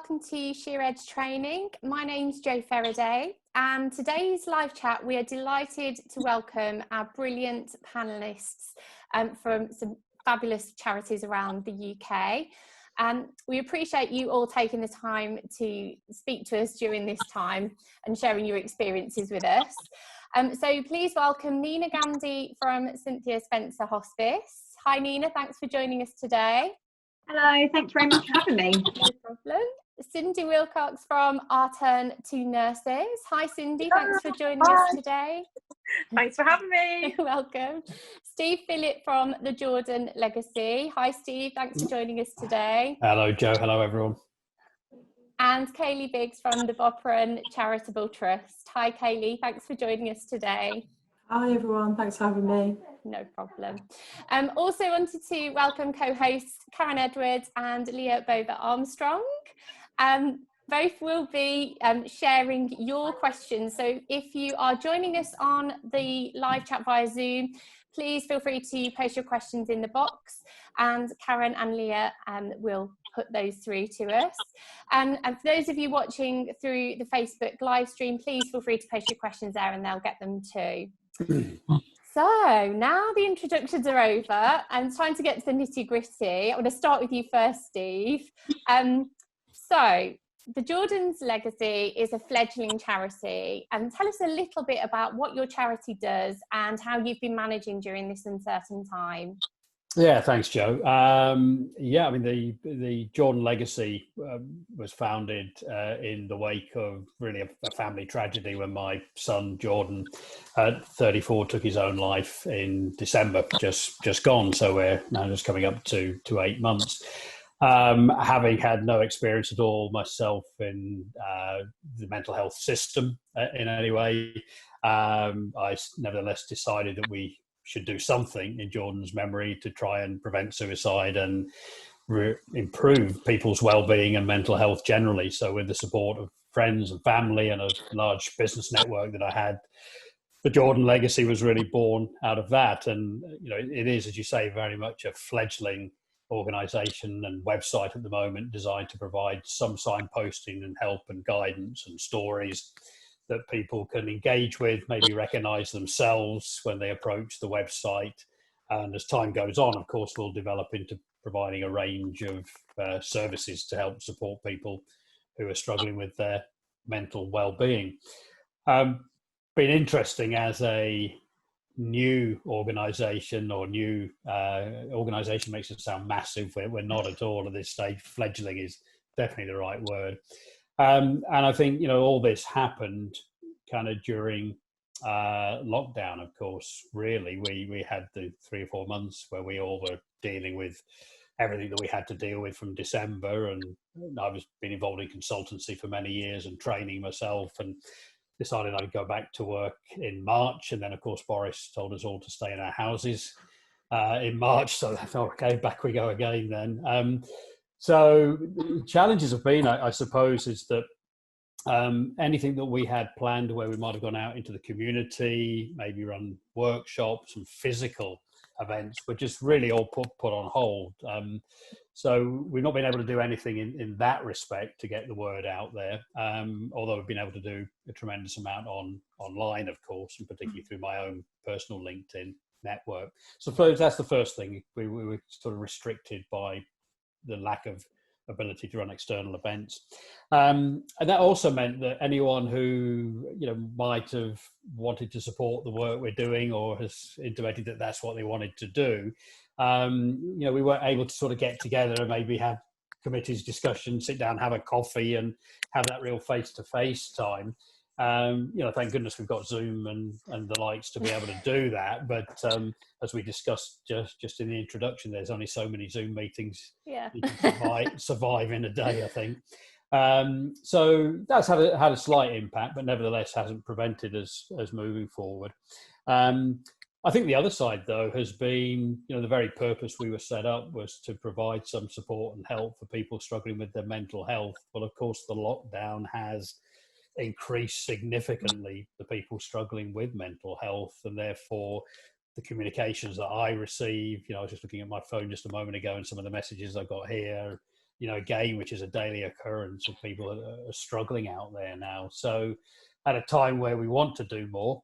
welcome to Sheer Edge Training. My name's Jo Faraday, and today's live chat we are delighted to welcome our brilliant panellists from some fabulous charities around the UK. We appreciate you all taking the time to speak to us during this time and sharing your experiences with us. So please welcome Nina Gandhi from Cynthia Spencer Hospice. Hi Nina, thanks for joining us today. Hello, thank you very much for having me. No problem. Cindy Wilcox from Our Turn to Nurses. Hi Cindy, thanks for joining us today. Thanks for having me. Welcome. Steve Phillip from the Jordan Legacy. Hi Steve, thanks for joining us today. Hello Jo, hello everyone. And Kaylee Biggs from the Bopran Charitable Trust. Hi Kaylee, thanks for joining us today. Hi everyone, thanks for having me. No problem. Also wanted to welcome co-hosts Karen Edwards and Leah Bova Armstrong. Both will be sharing your questions. So if you are joining us on the live chat via Zoom, please feel free to post your questions in the box, and Karen and Leah will put those through to us. And for those of you watching through the Facebook live stream, please feel free to post your questions there and they'll get them too. So now the introductions are over and it's time to get to the nitty gritty. I want to start with you first, Steve. So the Jordan's Legacy is a fledgling charity, and tell us a little bit about what your charity does and how you've been managing during this uncertain time. Yeah, thanks, Jo. Yeah, I mean, the Jordan Legacy was founded in the wake of really a family tragedy when my son Jordan, at 34, took his own life in December, just gone. So we're now just coming up to 8 months. Having had no experience at all myself in the mental health system in any way, I nevertheless decided that we should do something in Jordan's memory to try and prevent suicide and improve people's well-being and mental health generally. So with the support of friends and family and a large business network that I had, the Jordan Legacy was really born out of that. And you know, it is, as you say, very much a fledgling organisation and website at the moment, designed to provide some signposting and help and guidance and stories that people can engage with, maybe recognise themselves when they approach the website. And as time goes on, of course, we'll develop into providing a range of services to help support people who are struggling with their mental well-being. Been interesting as a new organisation, or new organisation makes it sound massive. We're not at all at this stage. Fledgling is definitely the right word. And I think, you know, all this happened kind of during lockdown, of course, really. We had the 3 or 4 months where we all were dealing with everything that we had to deal with from December. And I've been involved in consultancy for many years and training myself, and decided I'd go back to work in March. And then, of course, Boris told us all to stay in our houses in March. So I thought, okay, back we go again then. So challenges have been, I suppose, is that anything that we had planned where we might have gone out into the community, maybe run workshops and physical events, were just really all put on hold. So we've not been able to do anything in that respect to get the word out there, although we've been able to do a tremendous amount online, of course, and particularly through my own personal LinkedIn network. So that's the first thing. We were sort of restricted by the lack of ability to run external events, and that also meant that anyone who, you know, might have wanted to support the work we're doing or has intimated that that's what they wanted to do, you know, we weren't able to sort of get together and maybe have committees discussion, sit down, have a coffee, and have that real face-to-face time. You know, thank goodness we've got Zoom and the likes to be able to do that. But as we discussed just in the introduction, there's only so many Zoom meetings you can survive in a day, I think. So that's had a slight impact, but nevertheless hasn't prevented us moving forward. I think the other side, though, has been, you know, the very purpose we were set up was to provide some support and help for people struggling with their mental health. Well, of course, the lockdown has increased significantly the people struggling with mental health, and therefore the communications that I receive, you know, I was just looking at my phone just a moment ago and some of the messages I got here, again, which is a daily occurrence of people are struggling out there now. So at a time where we want to do more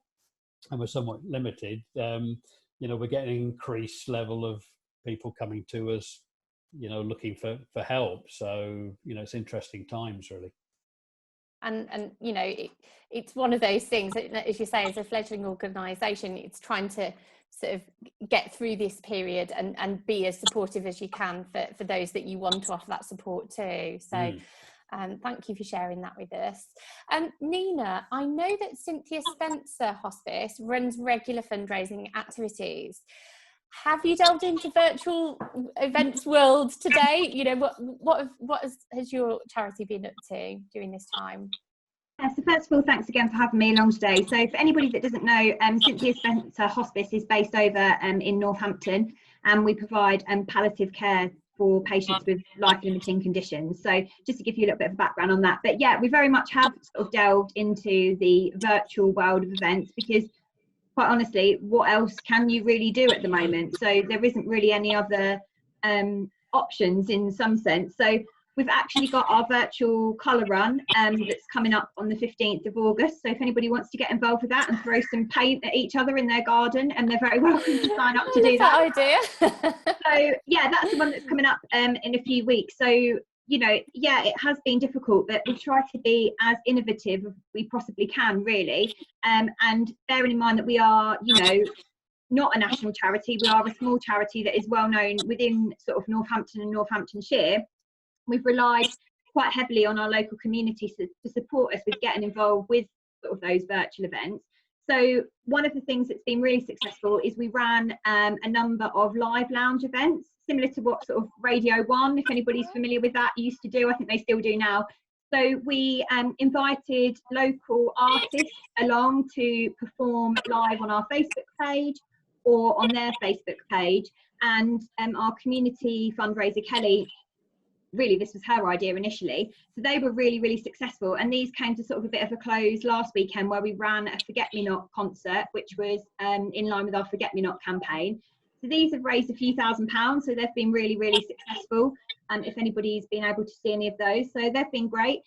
and we're somewhat limited, we're getting an increased level of people coming to us, looking for help. So, it's interesting times, really. And it's one of those things that, as you say, as a fledgling organisation, it's trying to sort of get through this period and be as supportive as you can for those that you want to offer that support to. So thank you for sharing that with us. Nina, I know that Cynthia Spencer Hospice runs regular fundraising activities. Have you delved into virtual events world today? What has your charity been up to during this time? So first of all, thanks again for having me along today. So for anybody that doesn't know, Cynthia Spencer Hospice is based over in Northampton, and we provide palliative care for patients with life-limiting conditions. So just to give you a little bit of background on that. But yeah, we very much have sort of delved into the virtual world of events, because quite honestly, what else can you really do at the moment? So there isn't really any other options in some sense. So we've actually got our virtual colour run that's coming up on the 15th of August. So if anybody wants to get involved with that and throw some paint at each other in their garden, and they're very welcome to sign up to do that. Idea. So yeah, that's the one that's coming up in a few weeks. So it has been difficult, but we try to be as innovative as we possibly can, really. And bearing in mind that we are, not a national charity, we are a small charity that is well known within sort of Northampton and Northamptonshire. We've relied quite heavily on our local community to support us with getting involved with sort of those virtual events. So one of the things that's been really successful is we ran a number of live lounge events, similar to what sort of Radio 1, if anybody's familiar with that, used to do. I think they still do now. So we invited local artists along to perform live on our Facebook page or on their Facebook page. And our community fundraiser, Kelly, really, this was her idea initially. So they were really, really successful. And these came to sort of a bit of a close last weekend, where we ran a Forget Me Not concert, which was in line with our Forget Me Not campaign. So these have raised a few £1,000s. So they've been really, really successful. If anybody's been able to see any of those, so they've been great.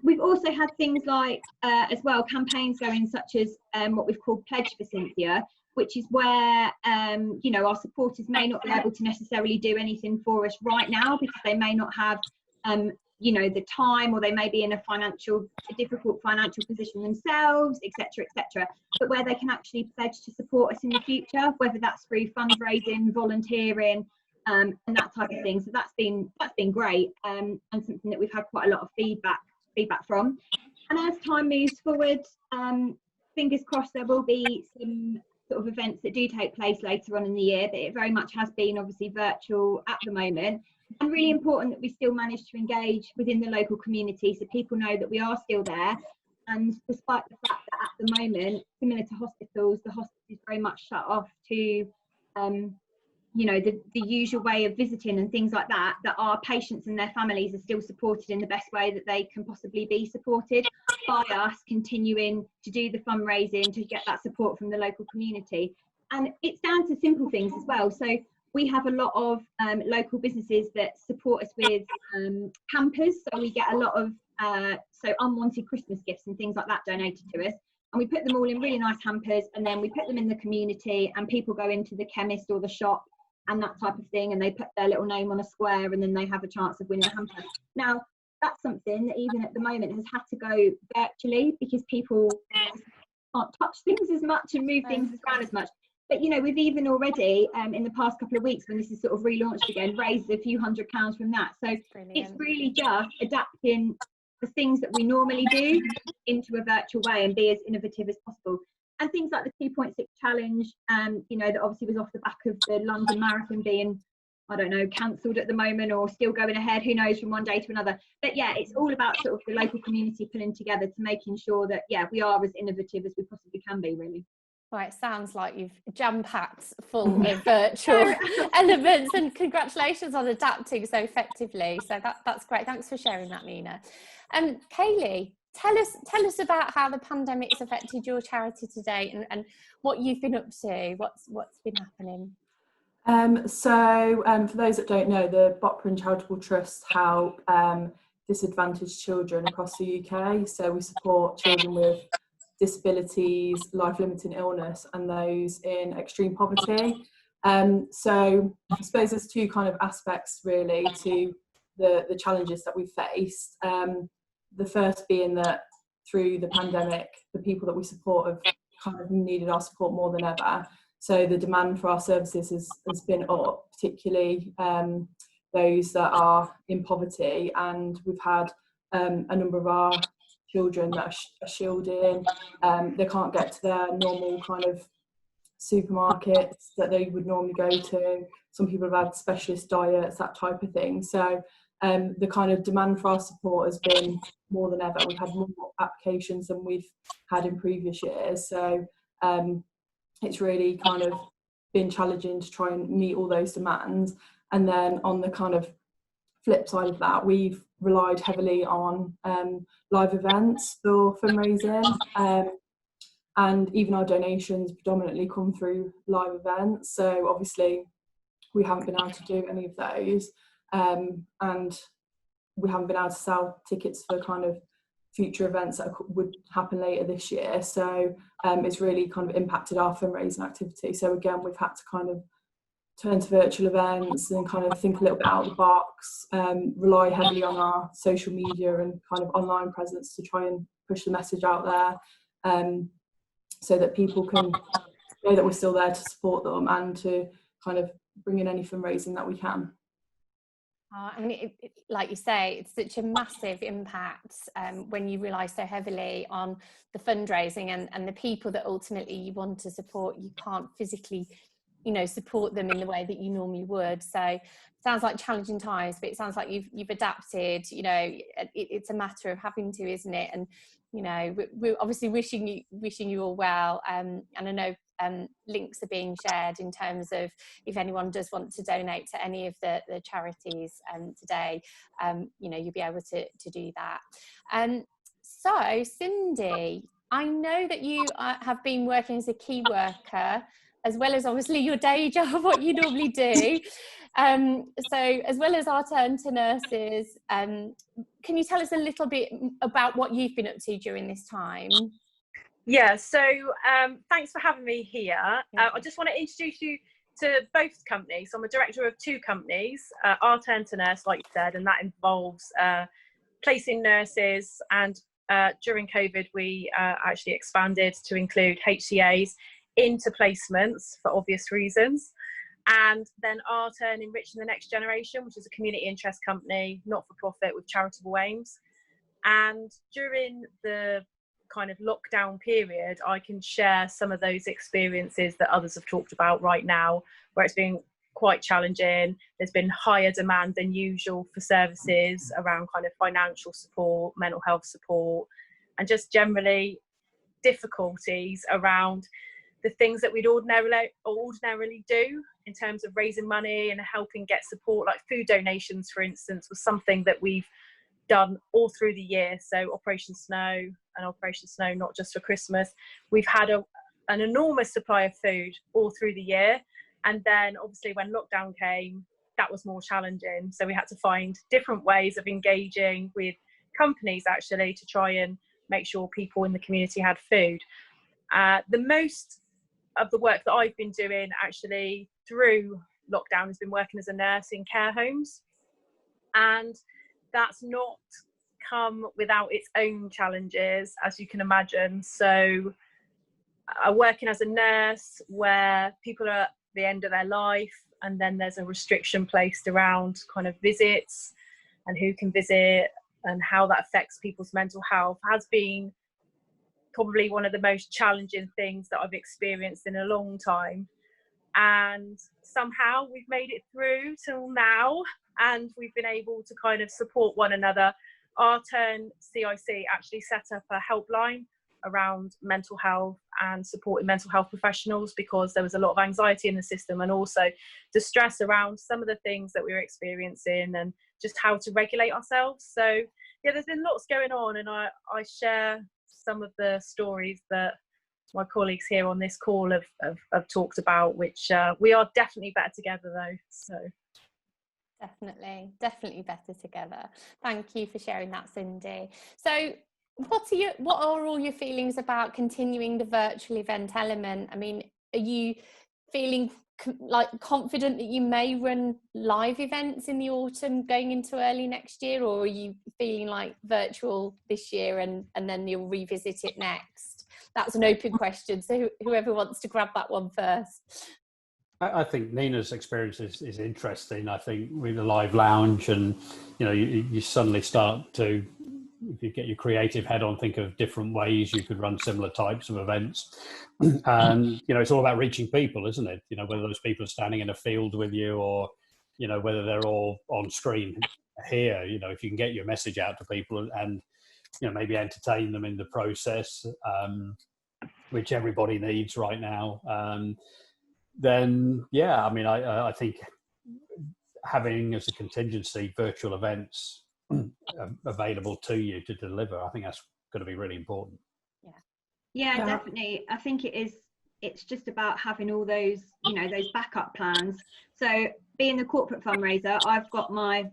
We've also had things like, as well, campaigns going, such as what we've called Pledge for Cynthia, which is where our supporters may not be able to necessarily do anything for us right now, because they may not have the time, or they may be in a difficult financial position themselves, etc., but where they can actually pledge to support us in the future, whether that's through fundraising, volunteering, and that type of thing. So that's been great, and something that we've had quite a lot of feedback from. And as time moves forward, fingers crossed, there will be some sort of events that do take place later on in the year, but it very much has been obviously virtual at the moment. And really important that we still manage to engage within the local community, so people know that we are still there. And despite the fact that at the moment, similar to hospitals, the hospice is very much shut off to the usual way of visiting and things like that, that our patients and their families are still supported in the best way that they can possibly be supported, by us continuing to do the fundraising to get that support from the local community. And it's down to simple things as well. So we have a lot of local businesses that support us with hampers. So we get a lot of unwanted Christmas gifts and things like that donated to us. And we put them all in really nice hampers, and then we put them in the community, and people go into the chemist or the shop and that type of thing, and they put their little name on a square, and then they have a chance of winning a hamper. Now, that's something that even at the moment has had to go virtually, because people can't touch things as much and move things around as much. But we've even already in the past couple of weeks, when this is sort of relaunched again, raised a few £100s from that. So it's really just adapting the things that we normally do into a virtual way and be as innovative as possible. And things like the 2.6 challenge, that obviously was off the back of the London Marathon being, I don't know, cancelled at the moment, or still going ahead, who knows, from one day to another. But yeah, it's all about sort of the local community pulling together to making sure that, we are as innovative as we possibly can be, really. Well, it sounds like you've jam-packed full of virtual elements, and congratulations on adapting so effectively. So that's great. Thanks for sharing that, Nina. Kaylee, tell us about how the pandemic's affected your charity today, and what you've been up to. What's been happening? For those that don't know, the Botbrand Charitable Trust help disadvantaged children across the UK. So we support children with disabilities, life-limiting illness, and those in extreme poverty. So I suppose there's two kind of aspects really to the challenges that we've faced. The first being that through the pandemic, the people that we support have kind of needed our support more than ever. So the demand for our services has been up, particularly those that are in poverty, and we've had a number of our children that are shielding. They can't get to their normal kind of supermarkets that they would normally go to. Some people have had specialist diets, that type of thing. So the kind of demand for our support has been more than ever. We've had more applications than we've had in previous years. So it's really kind of been challenging to try and meet all those demands. And then on the kind of flip side of that, we've relied heavily on live events for fundraising, and even our donations predominantly come through live events. So obviously we haven't been able to do any of those, and we haven't been able to sell tickets for kind of future events that would happen later this year. So it's really kind of impacted our fundraising activity. So again, we've had to kind of turn to virtual events and kind of think a little bit out of the box, rely heavily on our social media and kind of online presence to try and push the message out there, so that people can know that we're still there to support them and to kind of bring in any fundraising that we can. I mean, like you say, it's such a massive impact when you rely so heavily on the fundraising and the people that ultimately you want to support. You can't physically, support them in the way that you normally would. So it sounds like challenging times, but it sounds like you've adapted. It's a matter of having to, isn't it? And we're obviously wishing you all well. And I know links are being shared in terms of if anyone does want to donate to any of the charities today, you'll be able to do that. So Cindy, I know that you have been working as a key worker, as well as obviously your day job, what you normally do. So as well as our turn to nurses, can you tell us a little bit about what you've been up to during this time? Yeah, so thanks for having me here. I just want to introduce you to both companies. So I'm a director of two companies, Our Turn to Nurse, like you said, and that involves placing nurses. And during COVID, we actually expanded to include HCAs into placements for obvious reasons. And then Our Turn Enriching the Next Generation, which is a community interest company, not for profit with charitable aims. And during the kind of lockdown period, I can share some of those experiences that others have talked about right now, where it's been quite challenging. There's been higher demand than usual for services around kind of financial support, mental health support, and just generally difficulties around the things that we'd ordinarily do in terms of raising money and helping get support. Like food donations, for instance, was something that we've done all through the year. So Operation Snow and Operation Snow, not just for Christmas. We've had an enormous supply of food all through the year. And then obviously when lockdown came, that was more challenging. So we had to find different ways of engaging with companies actually to try and make sure people in the community had food. The most of the work that I've been doing actually through lockdown has been working as a nurse in care homes. And that's not come without its own challenges, as you can imagine. So working as a nurse where people are at the end of their life, and then there's a restriction placed around kind of visits and who can visit and how that affects people's mental health, has been probably one of the most challenging things that I've experienced in a long time. And somehow we've made it through till now, and we've been able to kind of support one another. Our Turn CIC actually set up a helpline around mental health and supporting mental health professionals, because there was a lot of anxiety in the system and also distress around some of the things that we were experiencing and just how to regulate ourselves. So yeah, there's been lots going on, and I share some of the stories that my colleagues here on this call have talked about, which we are definitely better together though. So definitely better together. Thank you for sharing that, Cindy. So what are all your feelings about continuing the virtual event element? I mean, are you feeling like confident that you may run live events in the autumn going into early next year, or are you feeling like virtual this year and then you'll revisit it next? That's an open question, so whoever wants to grab that one first. I think Nina's experience is interesting. I think with the live lounge, and you suddenly start to, if you get your creative head on, think of different ways you could run similar types of events. And it's all about reaching people, isn't it? Whether those people are standing in a field with you, or whether they're all on screen here. If you can get your message out to people and maybe entertain them in the process, which everybody needs right now, then yeah, I mean, I think having as a contingency virtual events available to you to deliver, I think that's going to be really important. Yeah, definitely. I think it's just about having all those those backup plans. So being the corporate fundraiser, I've got my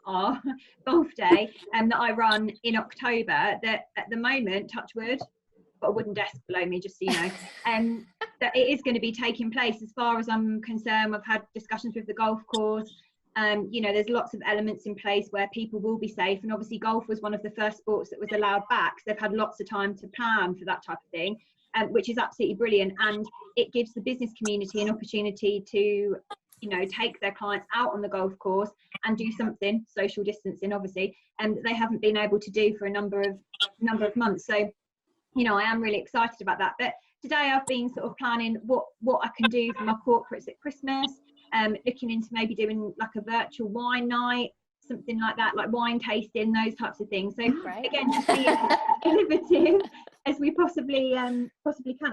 golf day that I run in October, that at the moment, touch wood, got a wooden desk below me, just so you know, that it is going to be taking place. As far as I'm concerned, I've had discussions with the golf course. There's lots of elements in place where people will be safe, and obviously golf was one of the first sports that was allowed back, so they've had lots of time to plan for that type of thing, which is absolutely brilliant. And it gives the business community an opportunity to take their clients out on the golf course and do something, social distancing obviously, and they haven't been able to do for a number of months. So I am really excited about that. But today I've been sort of planning what I can do for my corporates at Christmas, looking into maybe doing like a virtual wine night, something like that, like wine tasting, those types of things. So again, just being as innovative as we possibly can.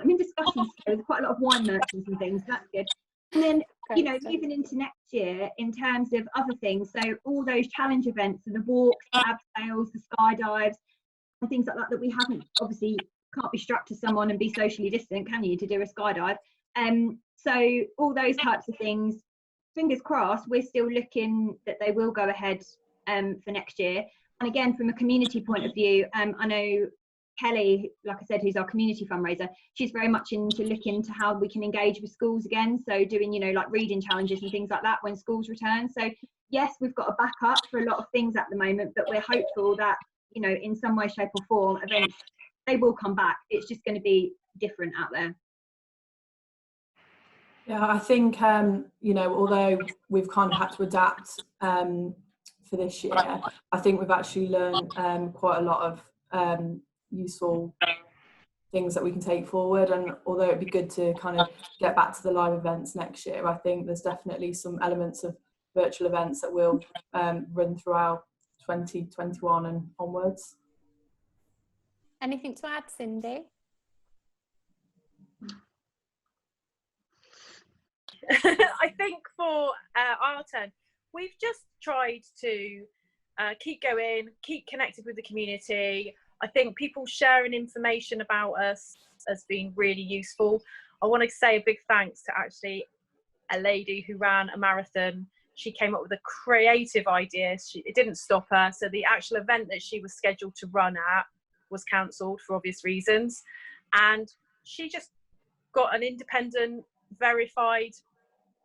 I'm in discussions with quite a lot of wine merchants and things, so that's good. And then moving into next year in terms of other things, so all those challenge events, and the walks, the abseils, the skydives and things like that we haven't, obviously can't be strapped to someone and be socially distant, can you, to do a skydive? So all those types of things, fingers crossed, we're still looking that they will go ahead for next year. And again, from a community point of view, I know Kelly, like I said, who's our community fundraiser, she's very much into looking into how we can engage with schools again, so doing like reading challenges and things like that when schools return. So yes, we've got a backup for a lot of things at the moment, but we're hopeful that in some way, shape or form, events, they will come back. It's just going to be different out there. Yeah, I think, although we've kind of had to adapt for this year, I think we've actually learned quite a lot of useful things that we can take forward. And although it'd be good to kind of get back to the live events next year, I think there's definitely some elements of virtual events that will run throughout 2021 and onwards. Anything to add, Cindy? I think for our turn, we've just tried to keep going, keep connected with the community. I think people sharing information about us has been really useful. I want to say a big thanks to actually a lady who ran a marathon. She came up with a creative idea. It didn't stop her. So the actual event that she was scheduled to run at was cancelled for obvious reasons. And she just got an independent, verified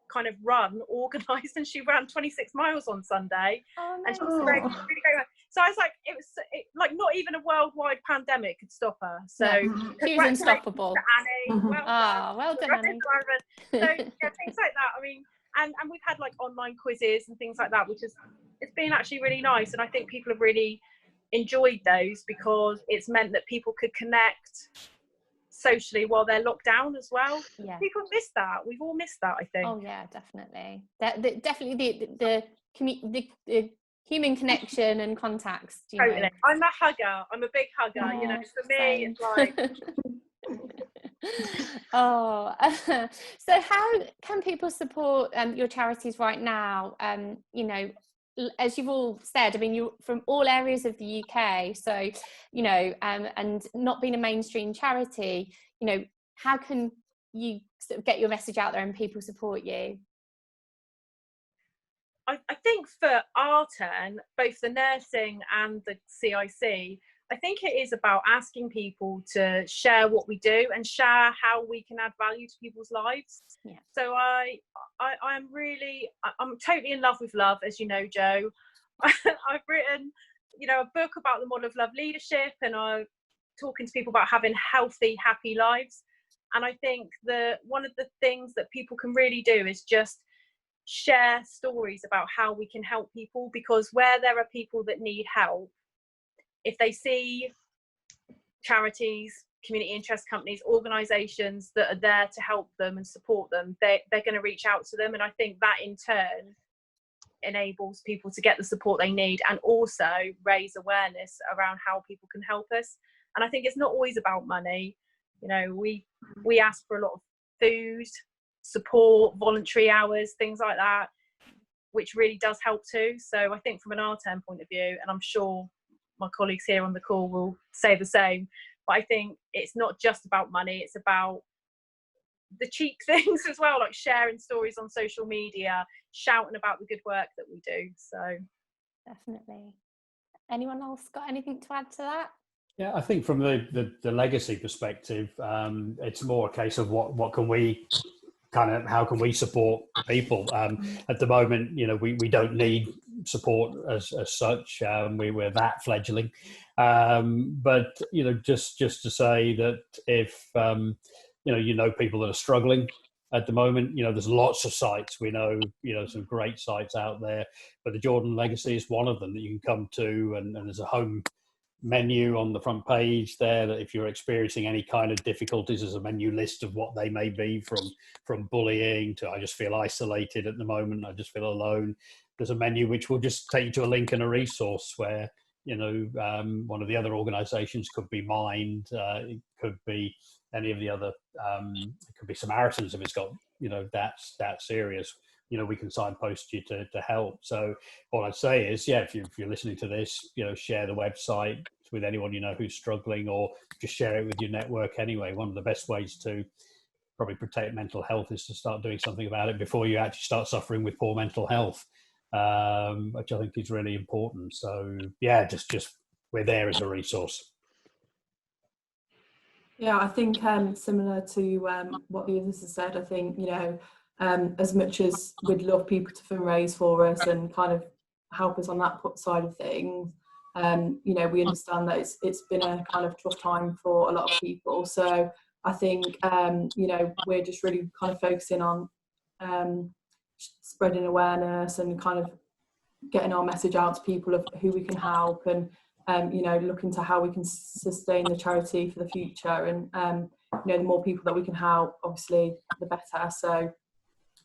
kind of run organised, and she ran 26 miles on Sunday. Oh, and she was really great. So I was like, like not even a worldwide pandemic could stop her. So she was unstoppable. Annie, well done, Annie. So yeah, things like that. I mean, and we've had like online quizzes and things like that, which it's been actually really nice. And I think people have really enjoyed those because it's meant that people could connect socially while they're locked down as well. Yeah, people miss that. We've all missed that, I think. Oh yeah, definitely. Definitely the human connection and contacts. Totally. I'm a hugger. I'm a big hugger. Yeah, for me, it's like. So how can people support your charities right now? As you've all said, I mean, you're from all areas of the UK, so and not being a mainstream charity, you know, how can you sort of get your message out there and people support you? I think for our turn, both the nursing and the CIC, I think it is about asking people to share what we do and share how we can add value to people's lives. Yeah. So I'm totally in love with love, as you know, Jo. I've written, you know, a book about the model of love leadership, and I'm talking to people about having healthy, happy lives. And I think one of the things that people can really do is just share stories about how we can help people, because where there are people that need help, if they see charities, community interest companies, organisations that are there to help them and support them, they're going to reach out to them. And I think that in turn enables people to get the support they need and also raise awareness around how people can help us. And I think it's not always about money. You know, we ask for a lot of food, support, voluntary hours, things like that, which really does help too. So I think from an RTEM point of view, and I'm sure my colleagues here on the call will say the same, but I think it's not just about money, it's about the cheap things as well, like sharing stories on social media, shouting about the good work that we do. So definitely. Anyone else got anything to add to that? Yeah, I think from the legacy perspective, it's more a case of what can we how can we support people? At the moment, you know, we don't need support as such. We're that fledgling, but you know, just to say that if you know people that are struggling at the moment, you know, there's lots of sites. We know, you know, some great sites out there, but the Jordan Legacy is one of them that you can come to, and there's a home menu on the front page there that if you're experiencing any kind of difficulties, there's a menu list of what they may be, from bullying to I just feel isolated at the moment, I just feel alone. There's a menu which will just take you to a link and a resource where, you know, one of the other organizations could be Mind, it could be any of the other, it could be Samaritans if it's got, you know, that serious. You know, we can signpost you to help. So all I'd say is, yeah, if you're listening to this, you know, share the website with anyone you know who's struggling, or just share it with your network anyway. One of the best ways to probably protect mental health is to start doing something about it before you actually start suffering with poor mental health, which I think is really important. So yeah, just we're there as a resource. Yeah, I think similar to what the others have said, I think, you know, as much as we'd love people to fundraise for us and kind of help us on that side of things, you know, we understand that it's been a kind of tough time for a lot of people. So I think, you know, we're just really kind of focusing on spreading awareness and kind of getting our message out to people of who we can help, and you know, look into how we can sustain the charity for the future. And you know, the more people that we can help, obviously the better. So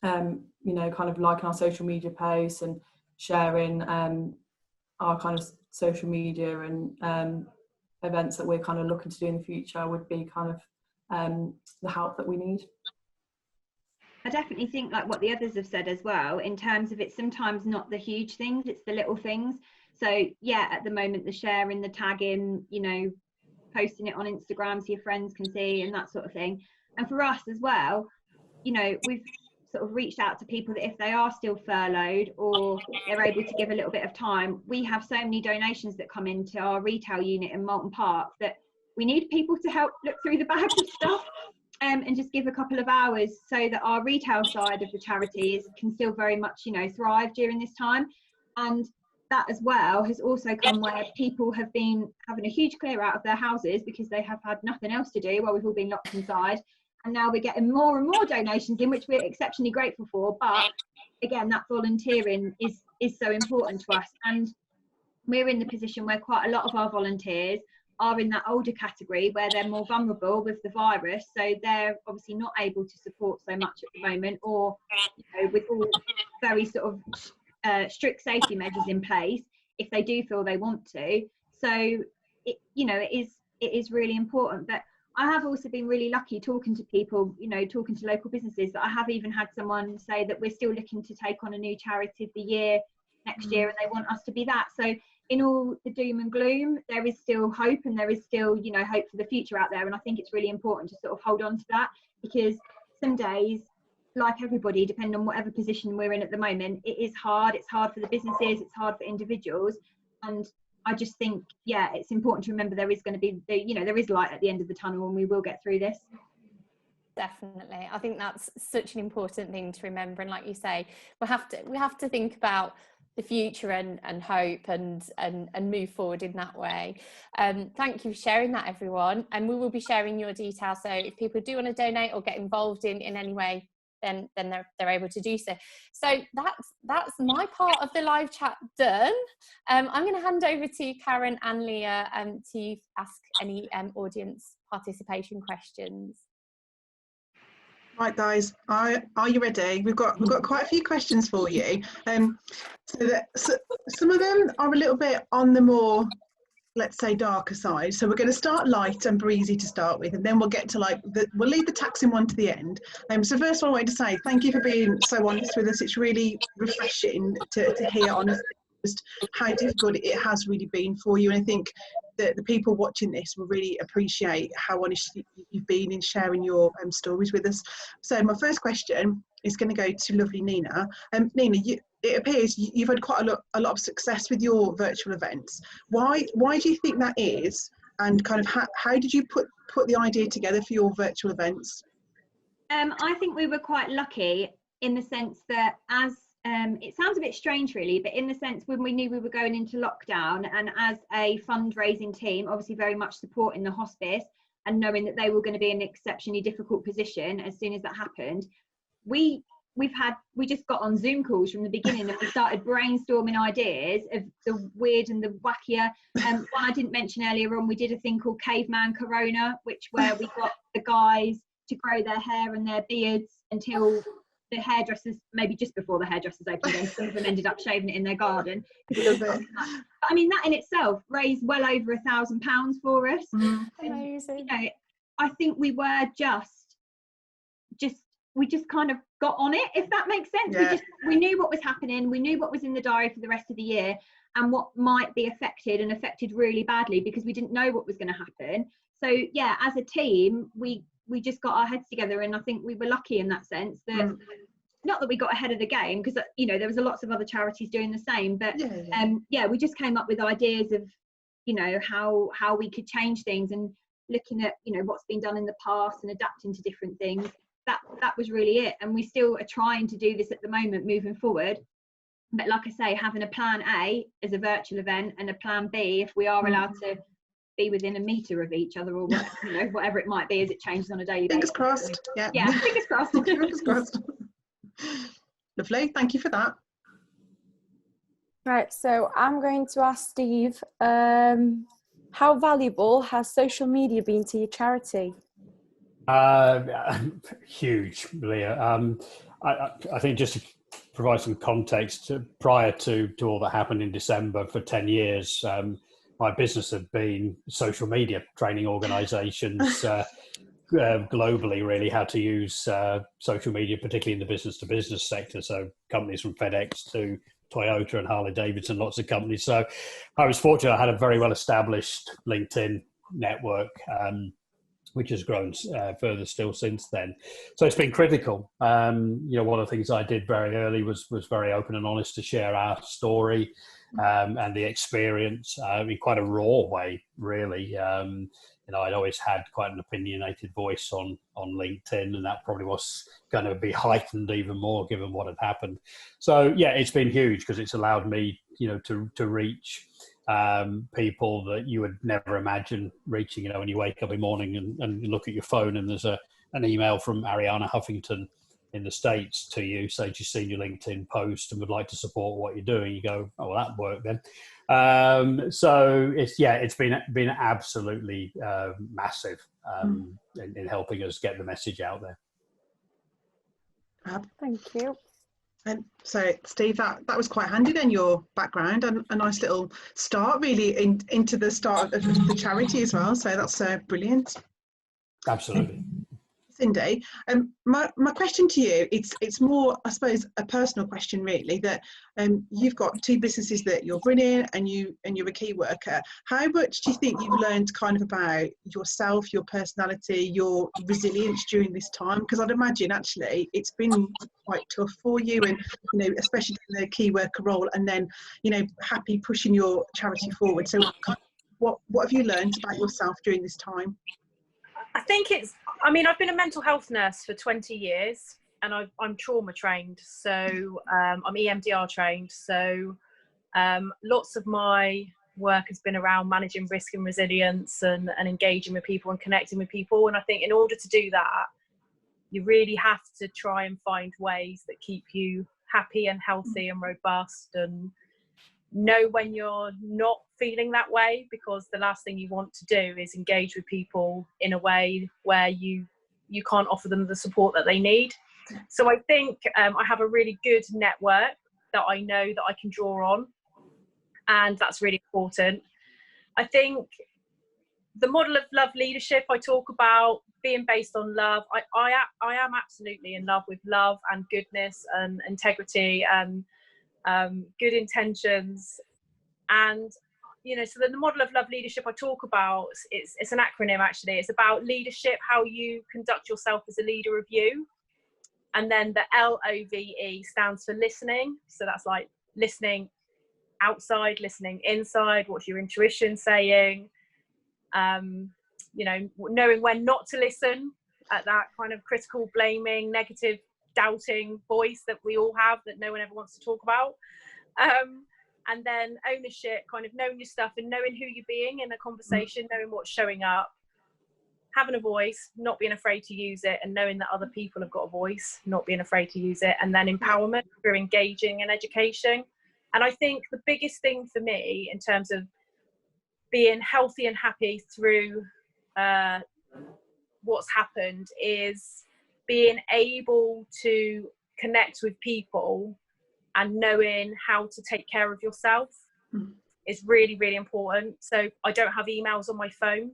you know, kind of liking our social media posts and sharing our kind of social media and events that we're kind of looking to do in the future would be kind of the help that we need. I definitely think, like what the others have said as well, in terms of it's sometimes not the huge things, it's the little things. So yeah, at the moment, the sharing, the tagging, you know, posting it on Instagram so your friends can see and that sort of thing. And for us as well, you know, we've sort of reached out to people that if they are still furloughed or they're able to give a little bit of time, we have so many donations that come into our retail unit in Moulton Park that we need people to help look through the bags of stuff. And just give a couple of hours so that our retail side of the charities can still very much, you know, thrive during this time. And that as well has also come where people have been having a huge clear out of their houses because they have had nothing else to do while we've all been locked inside. And now we're getting more and more donations in, which we're exceptionally grateful for. But again, that volunteering is so important to us. And we're in the position where quite a lot of our volunteers are in that older category where they're more vulnerable with the virus, so they're obviously not able to support so much at the moment, or you know, with all very sort of strict safety measures in place, if they do feel they want to. So it, you know, it is really important. But I have also been really lucky talking to people, you know, talking to local businesses, that I have even had someone say that we're still looking to take on a new charity of the year next year and they want us to be that. So in all the doom and gloom, there is still hope, and there is still, you know, hope for the future out there. And I think it's really important to sort of hold on to that, because some days, like everybody, depending on whatever position we're in at the moment, it is hard. It's hard for the businesses, it's hard for individuals. And I just think, yeah, it's important to remember there is going to be, you know, there is light at the end of the tunnel, and we will get through this. Definitely. I think that's such an important thing to remember. And like you say, we have to think about the future and hope and move forward in that way. Thank you for sharing that, everyone. And we will be sharing your details. So if people do want to donate or get involved in any way, then they're able to do so. So that's my part of the live chat done. I'm going to hand over to Karen and Leah to ask any audience participation questions. Right, guys, are you ready? We've got quite a few questions for you. So some of them are a little bit on the more, let's say, darker side. So we're going to start light and breezy to start with, and then we'll get to we'll leave the taxing one to the end. So first of all, I wanted to say thank you for being so honest with us. It's really refreshing to hear honestly just how difficult it has really been for you. And I think that the people watching this will really appreciate how honest you've been in sharing your stories with us. So my first question is going to go to lovely Nina. Nina, it appears you've had quite a lot of success with your virtual events. Why do you think that is? And kind of how did you put the idea together for your virtual events? I think we were quite lucky in the sense that, as it sounds a bit strange really, but in the sense when we knew we were going into lockdown, and as a fundraising team, obviously very much supporting the hospice and knowing that they were going to be in an exceptionally difficult position as soon as that happened, we just got on Zoom calls from the beginning, and we started brainstorming ideas of the weird and the wackier. One I didn't mention earlier on, we did a thing called Caveman Corona, where we got the guys to grow their hair and their beards until the hairdressers, maybe just before the hairdressers opened, and some of them ended up shaving it in their garden. But I mean, that in itself raised well over £1,000 for us. Amazing. You know, I think we were we just kind of got on it, if that makes sense. Yeah. We knew what was happening, we knew what was in the diary for the rest of the year, and what might be affected really badly, because we didn't know what was going to happen. So yeah, as a team, we just got our heads together, and I think we were lucky in that sense that not that we got ahead of the game, because you know there was lots of other charities doing the same, but we just came up with ideas of, you know, how we could change things, and looking at, you know, what's been done in the past and adapting to different things. That was really it. And we still are trying to do this at the moment moving forward, but like I say, having a plan A as a virtual event and a plan B if we are allowed to be within a metre of each other, or you know, whatever it might be as it changes on a daily basis. Fingers crossed. Yeah, fingers crossed. Fingers crossed. Lovely, thank you for that. Right, so I'm going to ask Steve, how valuable has social media been to your charity? Huge, Leah. I think just to provide some context, prior to all that happened in December, for 10 years, my business had been social media training organisations globally, really, how to use social media, particularly in the business-to-business sector. So companies from FedEx to Toyota and Harley Davidson, lots of companies. So I was fortunate. I had a very well-established LinkedIn network, which has grown further still since then. So it's been critical. You know, one of the things I did very early was very open and honest to share our story and the experience in quite a raw way, really. You know, I'd always had quite an opinionated voice on LinkedIn, and that probably was going to be heightened even more given what had happened. So yeah, it's been huge because it's allowed me, you know, to reach people that you would never imagine reaching. You know, when you wake up in the morning and you look at your phone and there's an email from Ariana Huffington in the States to you, say she's seen your LinkedIn post and would like to support what you're doing. You go, oh, well, that worked then. So it's been absolutely massive in helping us get the message out there. Thank you. And so, Steve, that was quite handy then, your background, and a nice little start really into the start of the charity as well. So that's brilliant. Absolutely. Cindy, my question to you, it's more, I suppose, a personal question really, that you've got two businesses that you're running and you're a key worker. How much do you think you've learned kind of about yourself, your personality, your resilience during this time? Because I'd imagine actually it's been quite tough for you, and especially in the key worker role, and then happy pushing your charity forward. So what have you learned about yourself during this time? I think I've been a mental health nurse for 20 years and I'm trauma trained. So I'm EMDR trained. So lots of my work has been around managing risk and resilience and engaging with people and connecting with people. And I think in order to do that, you really have to try and find ways that keep you happy and healthy and robust, and know when you're not feeling that way, because the last thing you want to do is engage with people in a way where you can't offer them the support that they need. So I think I have a really good network that I know that I can draw on, and that's really important. I think the model of love leadership I talk about being based on love, I am absolutely in love with love and goodness and integrity and good intentions. And so the model of love leadership I talk about, it's an acronym actually. It's about leadership, how you conduct yourself as a leader of you. And then the LOVE stands for listening. So that's like listening outside, listening inside. What's your intuition saying? Knowing when not to listen at that kind of critical, blaming, negative, doubting voice that we all have that no one ever wants to talk about. And then ownership, kind of knowing your stuff and knowing who you're being in a conversation, knowing what's showing up, having a voice, not being afraid to use it, and knowing that other people have got a voice, not being afraid to use it. And then empowerment through engaging and education. And I think the biggest thing for me in terms of being healthy and happy through what's happened is being able to connect with people and knowing how to take care of yourself is really, really important. So I don't have emails on my phone,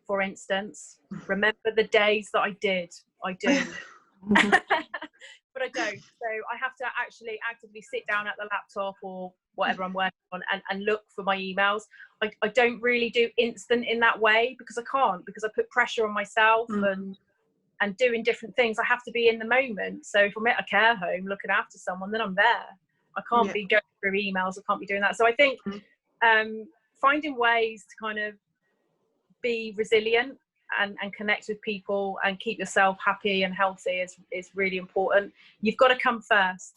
for instance. Remember the days that I do. But I don't. So I have to actually actively sit down at the laptop or whatever I'm working on and look for my emails. I don't really do instant in that way because I can't, because I put pressure on myself and doing different things. I have to be in the moment. So if I'm at a care home looking after someone, then I'm there. I can't be going through emails. I can't be doing that. So I think finding ways to kind of be resilient and connect with people and keep yourself happy and healthy is really important. You've got to come first,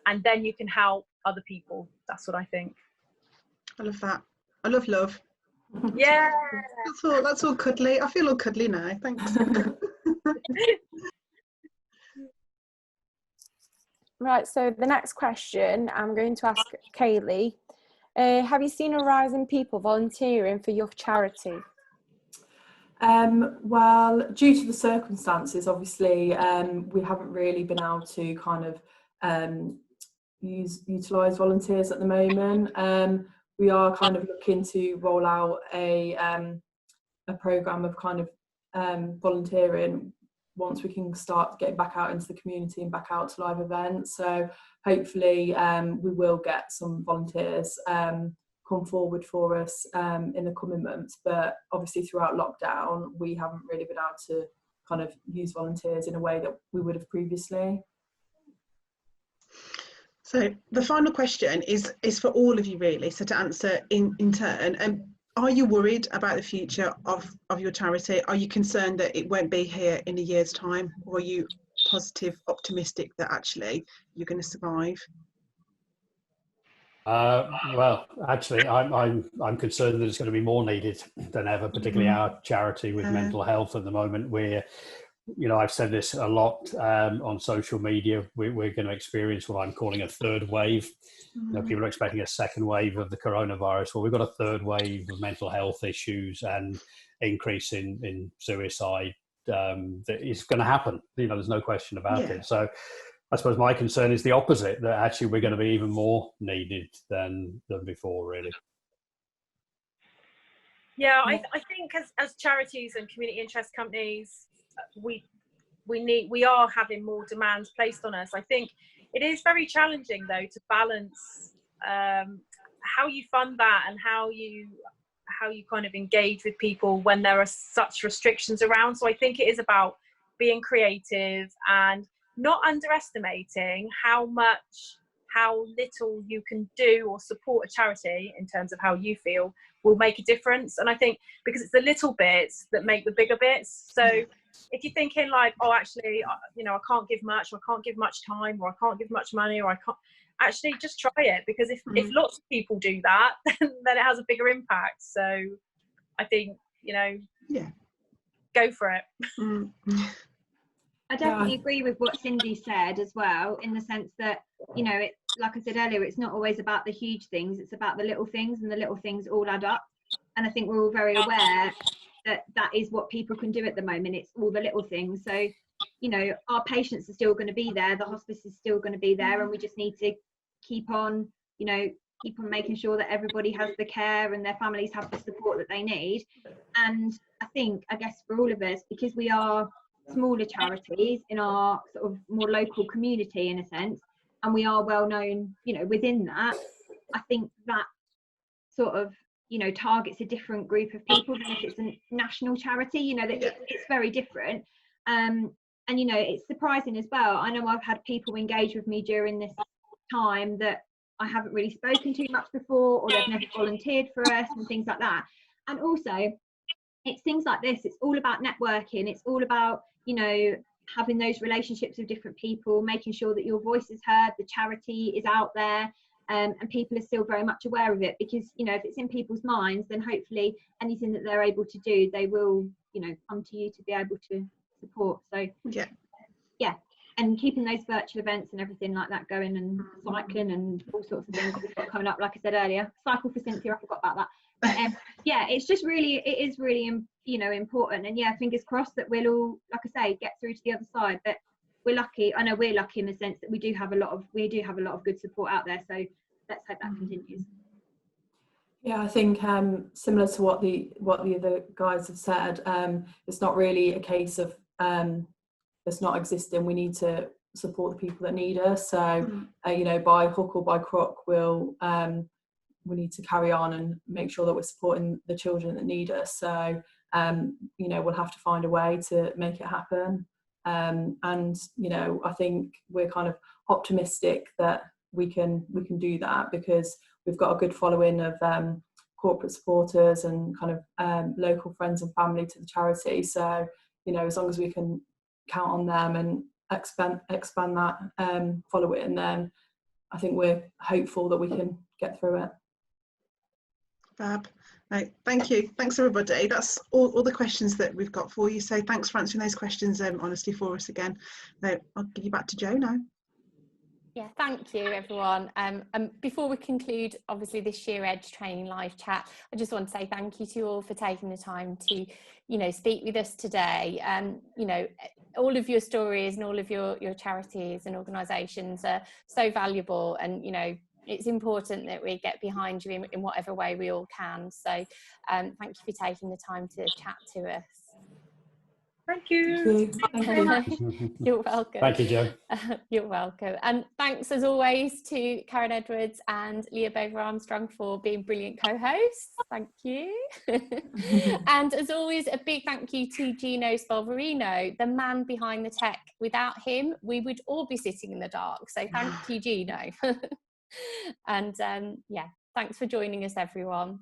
and then you can help other people. That's what I think. I love that. I love love. Yeah. That's all cuddly. I feel all cuddly now. Thanks. Right, so the next question I'm going to ask Kaylee. Have you seen a rise in people volunteering for your charity? Well, due to the circumstances, obviously, we haven't really been able to kind of utilise volunteers at the moment. We are kind of looking to roll out a programme of kind of volunteering once we can start getting back out into the community and back out to live events. So hopefully we will get some volunteers come forward for us in the coming months, but obviously throughout lockdown we haven't really been able to kind of use volunteers in a way that we would have previously. So the final question is for all of you really, so to answer in turn. Are you worried about the future of your charity? Are you concerned that it won't be here in a year's time, or are you positive, optimistic that actually you're going to survive? Well, actually, I'm concerned that it's going to be more needed than ever, particularly our charity with mental health at the moment. We're, I've said this a lot on social media. We're going to experience what I'm calling a third wave. People are expecting a second wave of the coronavirus. Well, we've got a third wave of mental health issues and increase in suicide that is going to happen. There's no question about it. So I suppose my concern is the opposite, that actually we're going to be even more needed than before, really. Yeah, I think as charities and community interest companies, we are having more demands placed on us. I think it is very challenging though to balance how you fund that and how you kind of engage with people when there are such restrictions around. So I think it is about being creative and not underestimating how little you can do or support a charity in terms of how you feel will make a difference. And I think because it's the little bits that make the bigger bits. So if you're thinking like, oh, actually, you know, I can't give much, or I can't give much time, or I can't give much money, or I can't, actually just try it, because if lots of people do that, then it has a bigger impact. So I think, you know, go for it. I definitely agree with what Cindy said as well, in the sense that, you know, like I said earlier, it's not always about the huge things, it's about the little things, and the little things all add up. And I think we're all very aware that that is what people can do at the moment. It's all the little things. So, you know, our patients are still going to be there, the hospice is still going to be there, and we just need to keep on making sure that everybody has the care and their families have the support that they need. And I guess for all of us, because we are smaller charities in our sort of more local community in a sense, and we are well known, you know, within that, I think that sort of, you know, targets a different group of people than if it's a national charity, you know, that it's very different. And you know, it's surprising as well, I know I've had people engage with me during this time that I haven't really spoken to much before, or they've never volunteered for us and things like that. And also it's things like this, it's all about networking, it's all about, you know, having those relationships with different people, making sure that your voice is heard, the charity is out there, and people are still very much aware of it, because, you know, if it's in people's minds, then hopefully anything that they're able to do, they will, you know, come to you to be able to support. So yeah, and keeping those virtual events and everything like that going, and cycling and all sorts of things that we've got coming up, like I said earlier, cycle for Cynthia, I forgot about that. But yeah, it is really, you know, important. And yeah, fingers crossed that we'll all, like I say, get through to the other side. But we're lucky, I know we're lucky in the sense that we do have a lot of good support out there, so let's hope that continues. Yeah, I think similar to what the other guys have said, it's not really a case of it's not existing. We need to support the people that need us. So you know, by hook or by crook, we need to carry on and make sure that we're supporting the children that need us. So you know, we'll have to find a way to make it happen. And you know, I think we're kind of optimistic that we can do that, because we've got a good following of corporate supporters and kind of local friends and family to the charity. So, you know, as long as we can count on them and expand that following, then I think we're hopeful that we can get through it. Fab. Right, thank you. Thanks everybody. That's all the questions that we've got for you. So thanks for answering those questions honestly for us again. Now I'll give you back to Jo now. Yeah, thank you everyone. Before we conclude, obviously, this Year Edge Training Live chat, I just want to say thank you to you all for taking the time to, you know, speak with us today. You know, all of your stories and all of your charities and organisations are so valuable, and, you know, it's important that we get behind you in whatever way we all can. So thank you for taking the time to chat to us. Thank you. Thank you. You're welcome. Thank you, Jo. You're welcome. And thanks as always to Karen Edwards and Leah Bover Armstrong for being brilliant co-hosts. Thank you. And as always, a big thank you to Gino Spolverino, the man behind the tech. Without him, we would all be sitting in the dark. So thank you, Gino. And yeah, thanks for joining us, everyone.